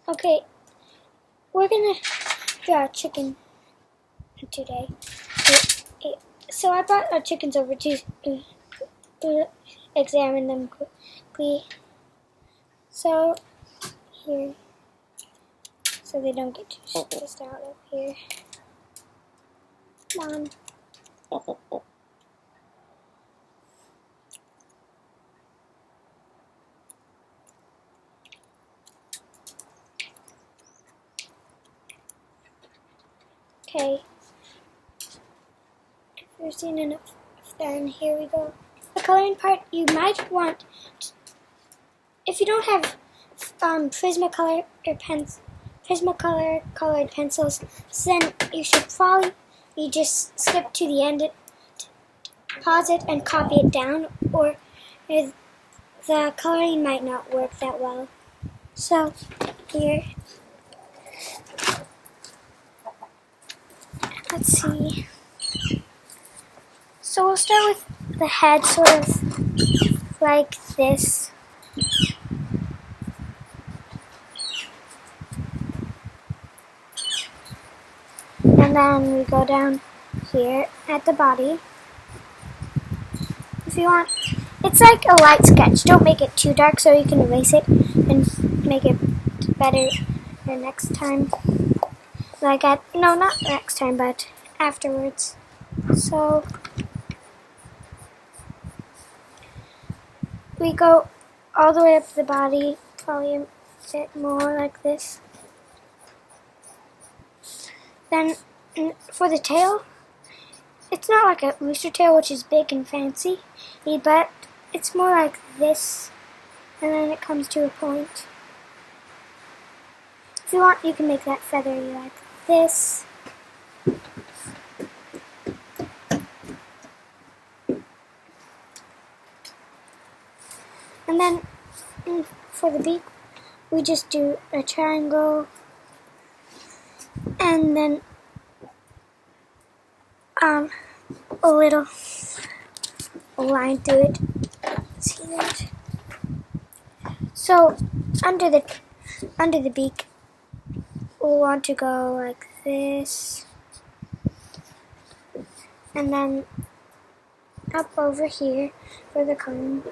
Okay, we're gonna draw a chicken today. So I brought our chickens over to examine them quickly. So here, so they don't get too stressed out up here. Come on. Okay. We've seen enough of that, and here we go. The coloring part, you might want, if you don't have Prismacolor colored pencils, then you should probably just skip to the end, pause it, and copy it down, or the coloring might not work that well. So here, let's see. So we'll start with the head, sort of like this. And then we go down here at the body. If you want, it's like a light sketch. Don't make it too dark so you can erase it and make it better the next time. No, not next time, but afterwards. So we go all the way up the body, probably a bit more like this. Then for the tail, it's not like a rooster tail, which is big and fancy, but it's more like this, and then it comes to a point. If you want, you can make that feathery like this. And then for the beak, we just do a triangle, and then a little line through it. See that? So under the beak, we'll want to go like this, and then up over here for the comb.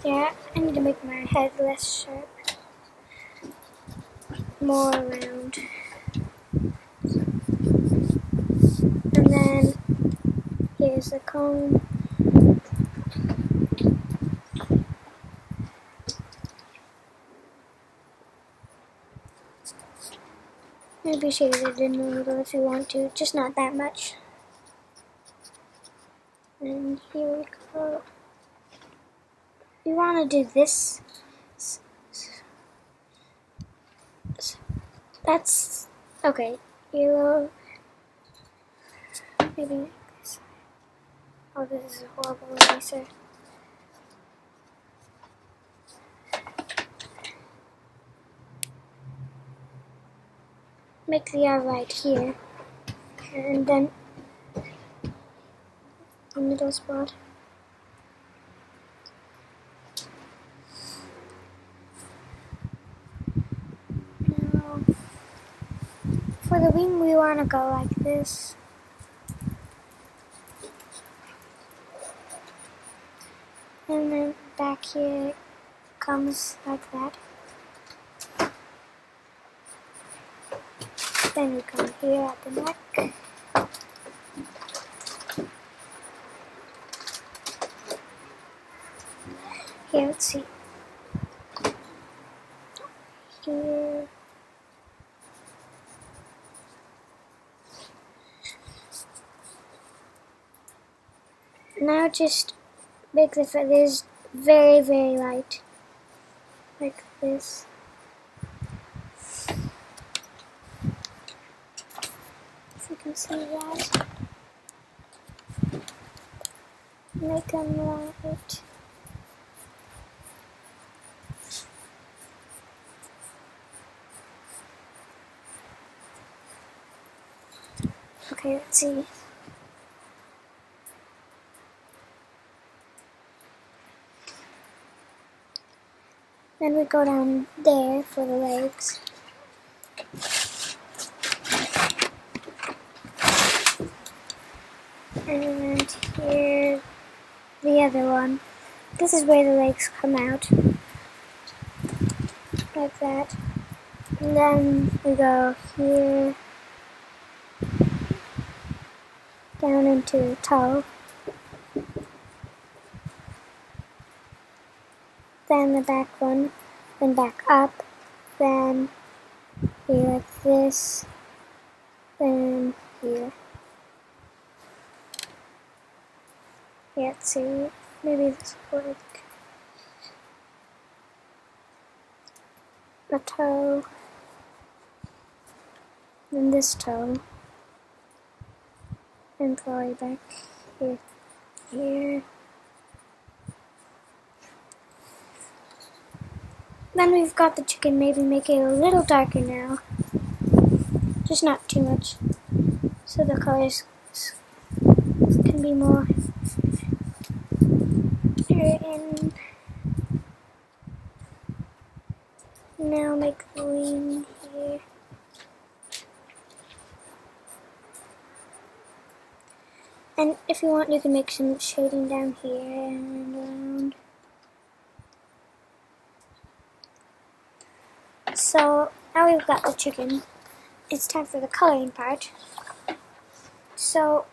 Yeah, I need to make my head less sharp, more round. And then here's the comb. Maybe shade it in a little if you want to, just not that much. And here we go. You want to do this. That's okay. Yellow. Maybe like this. Oh, this is a horrible eraser. Make the R right here, and then the middle spot. Now, for the wing, we want to go like this. And then back here it comes like that. Then we come here at the neck. Here, let's see. Here. Now just make the feathers very, very light. Like this. If you can see that. Make them light. Okay, let's see. Then we go down there for the legs. And here, the other one. This is where the legs come out, like that. And then we go here, down into the toe. Then the back one, then back up, then here like this, then here. Yeah, let's see, maybe this will work. A toe, then this toe, and probably back here, here. Then we've got the chicken, maybe make it a little darker now, just not too much, so the colors can be more. And now make the wing here. And if you want, you can make some shading down here and around. So now we've got the chicken. It's time for the coloring part. So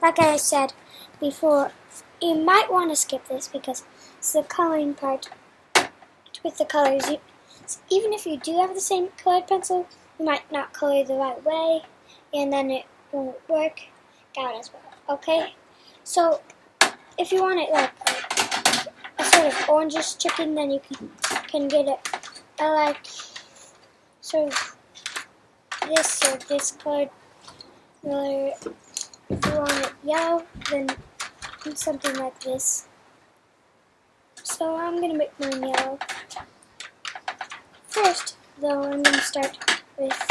like I said before, you might want to skip this because it's the coloring part with the colors. Even if you do have the same colored pencil, you might not color the right way, and then it won't work out as well. Okay? So if you want it like a sort of orangish chicken, then you can get it like sort of this or this colored. If you want it yellow, then something like this. So I'm going to make mine yellow. First, though, I'm going to start with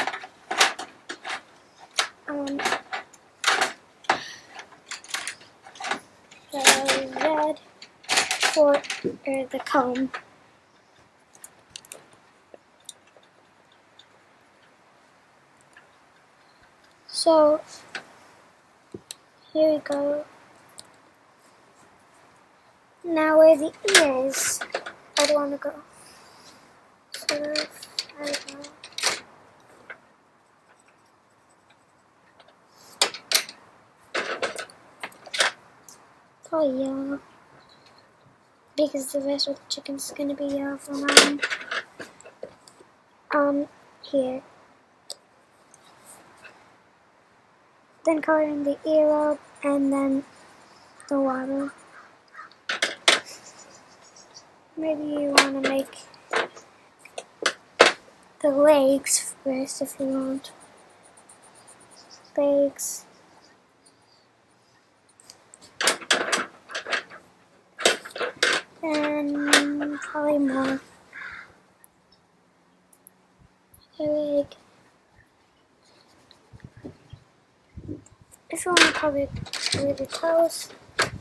the red for the comb. So here we go. Now where the ear is, I don't want to go. Sort of, I don't know. Probably yellow. Because the rest of the chicken's gonna be yellow for mine. Here. Then coloring the earlobe and then the water. Maybe you want to make the legs first if you want. Legs. And probably more. The leg. If you want to color the toes,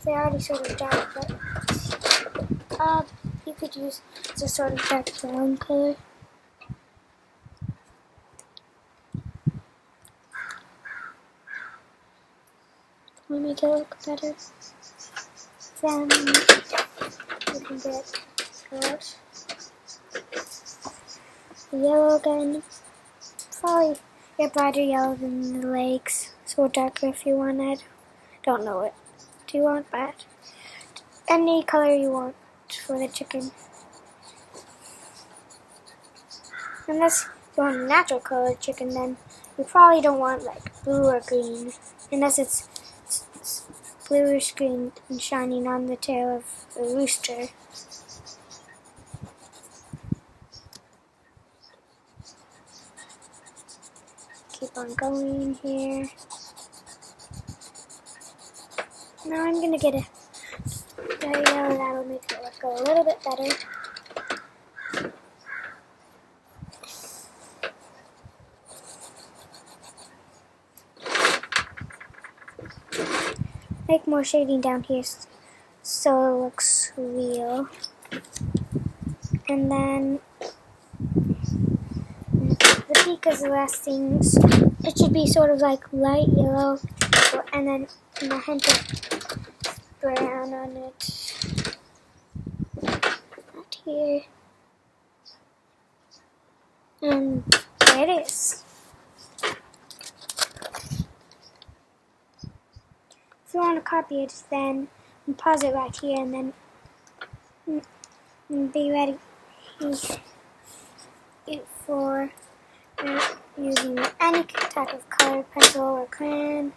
they're already sort of dark, but you could use a sort of dark brown color. To make it look better. Then you can get out the yellow again. Probably get brighter yellow than the legs, so darker if you want it. Don't know it. Do you want that? Any color you want for the chicken. Unless you want a natural colored chicken, then you probably don't want like blue or green, unless it's bluish green and shining on the tail of the rooster. Keep on going here. Now I'm gonna get a yellow that'll make it look a little bit better. Make more shading down here so it looks real. And then the because the last things, it should be sort of like light yellow, and then a hint of brown on it. Right here. And there it is. If you want to copy it, then pause it right here and then be ready for using any type of color, pencil or crayon,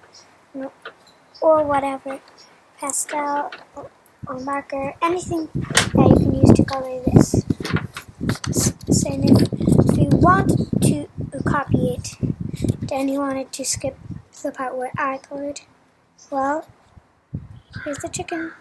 or whatever, pastel or marker, anything that you can use to color this. So if you want to copy it, then you wanted to skip the part where I colored, well, here's the chicken.